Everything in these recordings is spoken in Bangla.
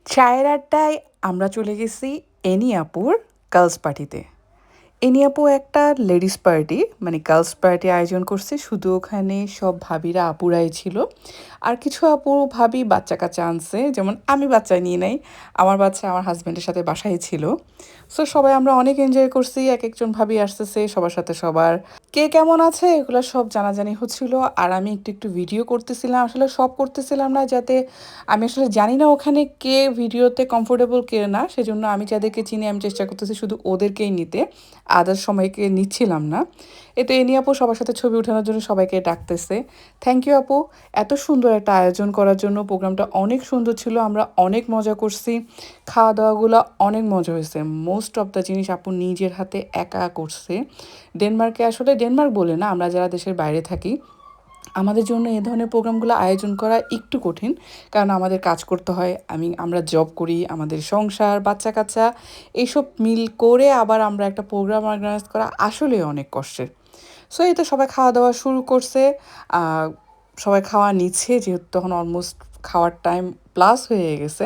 চায়ের আড্ডায় আমরা চলে গেছি এনি আপুর গার্লস পার্টিতে। এনি আপু একটা লেডিস পার্টি মানে গার্লস পার্টি আয়োজন করছে, শুধু ওখানে সব ভাবিরা আপুরাই ছিল। আর কিছু আপু ভাবি বাচ্চা কাচ্চা আনছে, যেমন আমি বাচ্চা নিয়ে নাই, আমার বাচ্চা আমার হাজব্যান্ডের সাথে বাসায় ছিল। সো সবাই আমরা অনেক এনজয় করছি, এক একজন ভাবি আসতেছে সবার সাথে সবার কে কেমন আছে এগুলো সব জানাজানি হচ্ছিল। আর আমি একটু একটু ভিডিও করতেছিলাম, আসলে সব করতেছিলাম না, যাতে আমি আসলে জানি না ওখানে কে ভিডিওতে কমফোর্টেবল কে না, সেজন্য আমি যাদেরকে চিনি আমি চেষ্টা করতেছি শুধু ওদেরকেই নিতে, আদার সময়কে নিচ্ছিলাম না। এতে এনি আপু সবার সাথে ছবি ওঠানোর জন্য সবাইকে ডাকতেছে। থ্যাংক ইউ আপু, এত সুন্দর একটা আয়োজন করার জন্য। প্রোগ্রামটা অনেক সুন্দর ছিল, আমরা অনেক মজা করছি, খাওয়া দাওয়াগুলো অনেক মজা হয়েছে। মোস্ট অফ দ্য জিনিস আপু নিজের হাতে একা করছে। ডেনমার্কে, আসলে ডেনমার্ক বলে না, আমরা যারা দেশের বাইরে থাকি আমাদের জন্য এ ধরনের প্রোগ্রামগুলো আয়োজন করা একটু কঠিন, কারণ আমাদের কাজ করতে হয়, আমরা জব করি, আমাদের সংসার বাচ্চা কাচ্চা এইসব মিল করে আবার আমরা একটা প্রোগ্রাম অর্গানাইজ করা আসলে অনেক কষ্টের। সো এই তো সবাই খাওয়া দাওয়া শুরু করছে, সবাই খাওয়া নিচ্ছে, যেহেতু তখন অলমোস্ট খাওয়ার টাইম প্লাস হয়ে গেছে।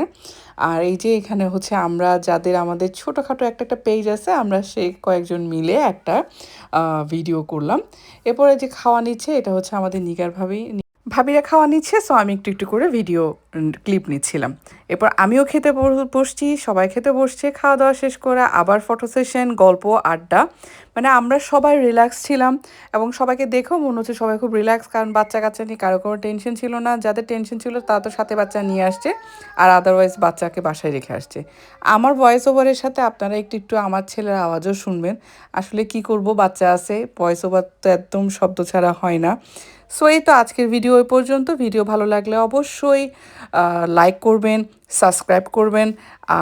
আর এই যে এখানে হচ্ছে আমরা যাদের আমাদের ছোটোখাটো একটা একটা পেজ আছে, আমরা সেই কয়েকজন মিলে একটা ভিডিও করলাম। এরপরে যে খাওয়া নিচ্ছে এটা হচ্ছে আমাদের নিগার ভাবি, ভাবিরা খাওয়া নিচ্ছে, সো আমি একটু একটু করে ভিডিও ক্লিপ নিচ্ছিলাম। এরপর আমিও খেতে বসছি, সবাই খেতে বসছে, খাওয়া দাওয়া শেষ করে আবার ফটো সেশন, গল্প, আড্ডা, মানে আমরা সবাই রিল্যাক্স ছিলাম। এবং সবাইকে দেখেও মনে হচ্ছে সবাই খুব রিল্যাক্স, কারণ বাচ্চা কাচ্চা নিয়ে কারো কোনো টেনশন ছিল না। যাদের টেনশন ছিল তারা তো সাথে বাচ্চা নিয়ে আসছে, আর আদারওয়াইজ বাচ্চাকে বাসায় রেখে আসছে। আমার ভয়েস ওভারের সাথে আপনারা একটু একটু আমার ছেলের আওয়াজও শুনবেন। আসলে কি করব, বাচ্চা আছে, ভয়েস ওভার তো একদম শব্দ ছাড়া হয় না। সো এই তো আজকের ভিডিও এই পর্যন্ত। ভিডিও ভালো লাগলে অবশ্যই লাইক করবেন, সাবস্ক্রাইব করবেন।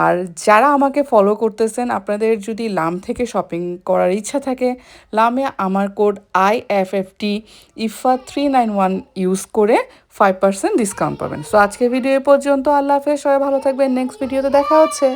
আর যারা আমাকে ফলো করতেছেন, আপনাদের যদি লাম থেকে শপিং করার ইচ্ছা থাকে, লামে আমার কোড IFFT IFA391 ইউজ করে 5% ডিসকাউন্ট পাবেন। সো আজকের ভিডিও এ পর্যন্ত। আল্লাহ হাফেজ, সবাই ভালো থাকবেন, নেক্সট ভিডিওতে দেখা হচ্ছে।